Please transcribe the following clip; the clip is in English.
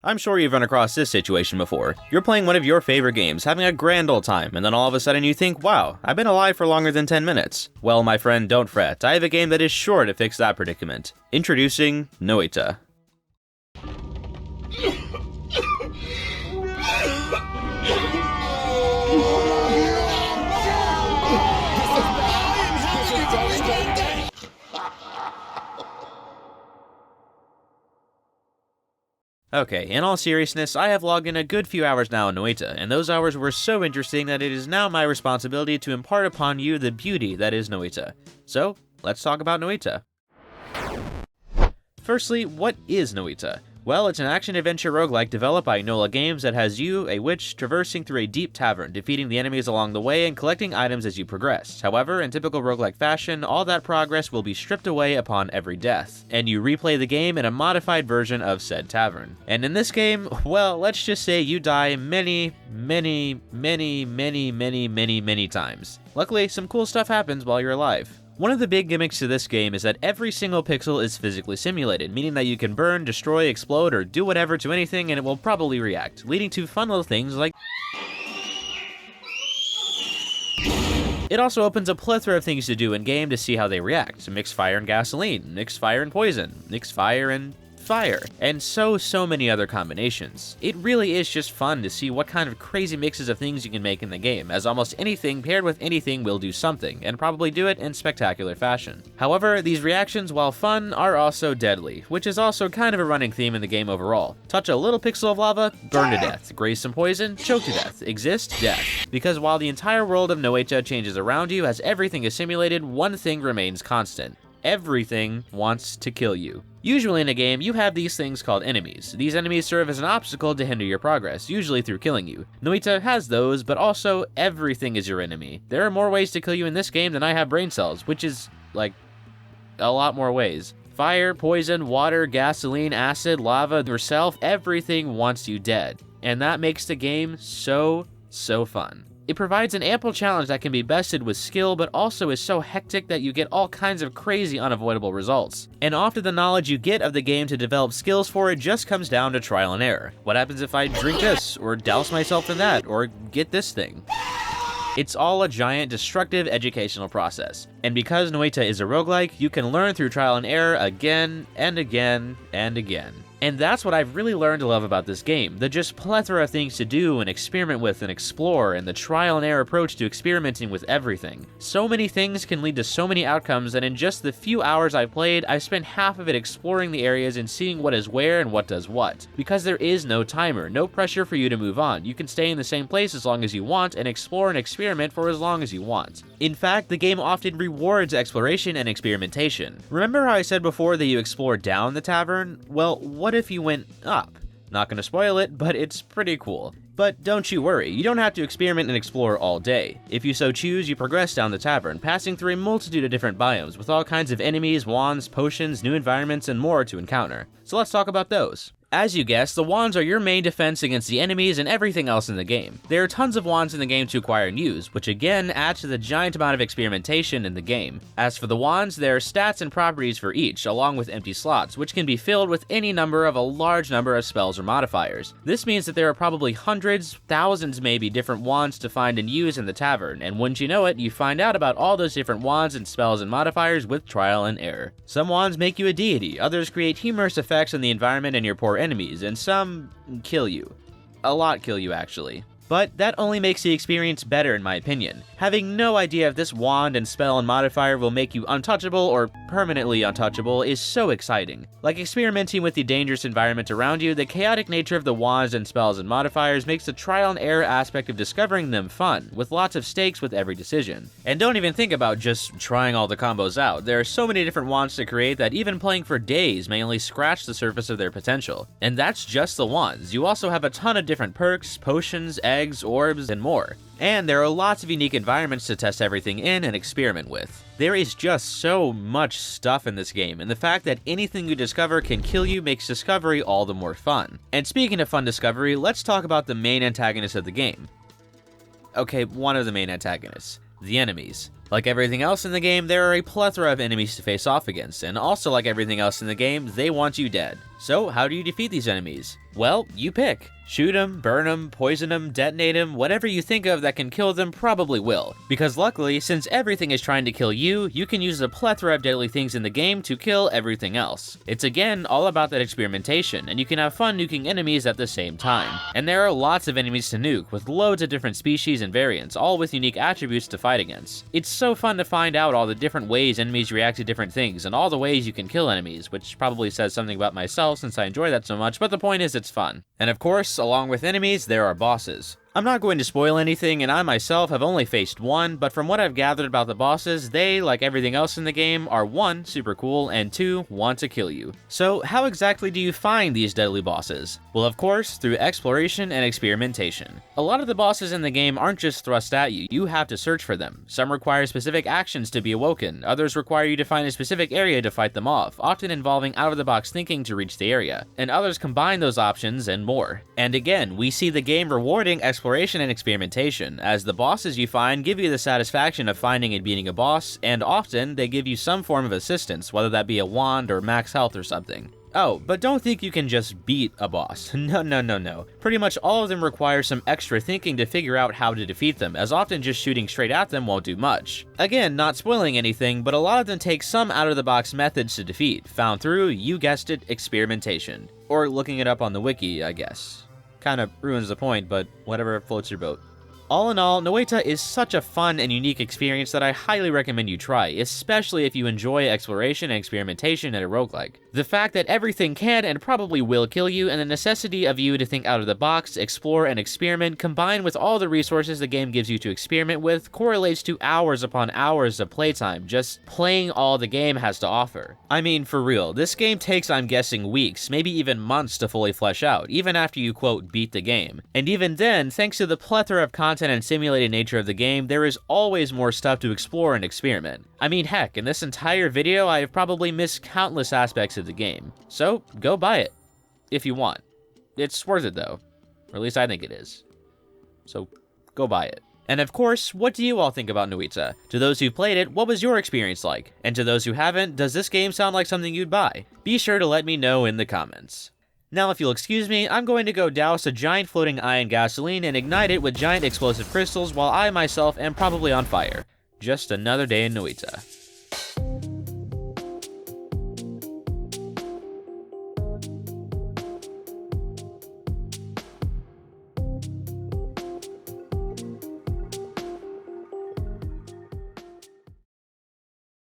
I'm sure you've run across this situation before. You're playing one of your favorite games, having a grand old time, and then all of a sudden you think, wow, I've been alive for longer than 10 minutes. Well, my friend, don't fret. I have a game that is sure to fix that predicament. Introducing Noita. Okay, in all seriousness, I have logged in a good few hours now in Noita, and those hours were so interesting that it is now my responsibility to impart upon you the beauty that is Noita. So, let's talk about Noita. Firstly, what is Noita? Well, it's an action-adventure roguelike developed by Niilo Games that has you, a witch, traversing through a deep tavern, defeating the enemies along the way and collecting items as you progress. However, in typical roguelike fashion, all that progress will be stripped away upon every death, and you replay the game in a modified version of said tavern. And in this game, well, let's just say you die many times. Luckily, some cool stuff happens while you're alive. One of the big gimmicks to this game is that every single pixel is physically simulated, meaning that you can burn, destroy, explode, or do whatever to anything and it will probably react, leading to fun little things like... It also opens a plethora of things to do in-game to see how they react. Mix fire and gasoline, mix fire and poison, mix fire and fire, and so many other combinations. It really is just fun to see what kind of crazy mixes of things you can make in the game, as almost anything paired with anything will do something, and probably do it in spectacular fashion. However, these reactions, while fun, are also deadly, which is also kind of a running theme in the game overall. Touch a little pixel of lava, burn to death. Graze some poison, choke to death. Exist, death. Because while the entire world of Noita changes around you as everything is simulated, one thing remains constant. Everything wants to kill you. Usually in a game, you have these things called enemies. These enemies serve as an obstacle to hinder your progress, usually through killing you. Noita has those, but also everything is your enemy. There are more ways to kill you in this game than I have brain cells, which is, like, a lot more ways. Fire, poison, water, gasoline, acid, lava, yourself, everything wants you dead. And that makes the game so fun. It provides an ample challenge that can be bested with skill, but also is so hectic that you get all kinds of crazy unavoidable results. And often the knowledge you get of the game to develop skills for it just comes down to trial and error. What happens if I drink this, or douse myself in that, or get this thing? It's all a giant destructive educational process. And because Noita is a roguelike, you can learn through trial and error again and again and again. And that's what I've really learned to love about this game, the just plethora of things to do and experiment with and explore, and the trial and error approach to experimenting with everything. So many things can lead to so many outcomes, and in just the few hours I've played, I've spent half of it exploring the areas and seeing what is where and what does what. Because there is no timer, no pressure for you to move on. You can stay in the same place as long as you want, and explore and experiment for as long as you want. In fact, the game often rewards exploration and experimentation. Remember how I said before that you explore down the tavern? Well, what if you went up? Not gonna spoil it, but it's pretty cool. But don't you worry, you don't have to experiment and explore all day. If you so choose, you progress down the tavern, passing through a multitude of different biomes with all kinds of enemies, wands, potions, new environments, and more to encounter. So let's talk about those. As you guessed, the wands are your main defense against the enemies and everything else in the game. There are tons of wands in the game to acquire and use, which again adds to the giant amount of experimentation in the game. As for the wands, there are stats and properties for each, along with empty slots, which can be filled with any number of a large number of spells or modifiers. This means that there are probably hundreds, thousands maybe, different wands to find and use in the tavern, and wouldn't you know it, you find out about all those different wands and spells and modifiers with trial and error. Some wands make you a deity, others create humorous effects on the environment and your poor enemies, and some kill you. A lot kill you, actually. But that only makes the experience better in my opinion. Having no idea if this wand and spell and modifier will make you untouchable or permanently untouchable is so exciting. Like experimenting with the dangerous environment around you, the chaotic nature of the wands and spells and modifiers makes the trial and error aspect of discovering them fun, with lots of stakes with every decision. And don't even think about just trying all the combos out. There are so many different wands to create that even playing for days may only scratch the surface of their potential. And that's just the wands. You also have a ton of different perks, potions, eggs, orbs, and more. And there are lots of unique environments to test everything in and experiment with. There is just so much stuff in this game, and the fact that anything you discover can kill you makes discovery all the more fun. And speaking of fun discovery, let's talk about the main antagonist of the game. Okay, one of the main antagonists. The enemies. Like everything else in the game, there are a plethora of enemies to face off against, and also like everything else in the game, they want you dead. So how do you defeat these enemies? Well, you pick. Shoot them, burn them, poison them, detonate them, whatever you think of that can kill them probably will. Because luckily, since everything is trying to kill you, you can use a plethora of deadly things in the game to kill everything else. It's again all about that experimentation, and you can have fun nuking enemies at the same time. And there are lots of enemies to nuke, with loads of different species and variants, all with unique attributes to fight against. It's so fun to find out all the different ways enemies react to different things, and all the ways you can kill enemies, which probably says something about myself since I enjoy that so much, but the point is it's fun. And of course, along with enemies, there are bosses. I'm not going to spoil anything, and I myself have only faced one, but from what I've gathered about the bosses, they, like everything else in the game, are 1, super cool, and 2, want to kill you. So how exactly do you find these deadly bosses? Well, of course, through exploration and experimentation. A lot of the bosses in the game aren't just thrust at you, you have to search for them. Some require specific actions to be awoken, others require you to find a specific area to fight them off, often involving out-of-the-box thinking to reach the area, and others combine those options and more. And again, we see the game rewarding exploration and experimentation, as the bosses you find give you the satisfaction of finding and beating a boss, and often they give you some form of assistance, whether that be a wand or max health or something. Oh, but don't think you can just beat a boss. No. Pretty much all of them require some extra thinking to figure out how to defeat them, as often just shooting straight at them won't do much. Again, not spoiling anything, but a lot of them take some out-of-the-box methods to defeat, found through, you guessed it, experimentation. Or looking it up on the wiki, I guess. Kind of ruins the point, but whatever floats your boat. All in all, Noita is such a fun and unique experience that I highly recommend you try, especially if you enjoy exploration and experimentation in a roguelike. The fact that everything can and probably will kill you, and the necessity of you to think out of the box, explore, and experiment, combined with all the resources the game gives you to experiment with, correlates to hours upon hours of playtime, just playing all the game has to offer. I mean, for real, this game takes, I'm guessing, weeks, maybe even months to fully flesh out, even after you, quote, beat the game. And even then, thanks to the plethora of content and simulated nature of the game, there is always more stuff to explore and experiment. I mean, heck, in this entire video, I have probably missed countless aspects of the game. So, go buy it. If you want. It's worth it though. Or at least I think it is. So, go buy it. And of course, what do you all think about Noita? To those who played it, what was your experience like? And to those who haven't, does this game sound like something you'd buy? Be sure to let me know in the comments. Now, if you'll excuse me, I'm going to go douse a giant floating eye in gasoline and ignite it with giant explosive crystals while I myself am probably on fire. Just another day in Noita.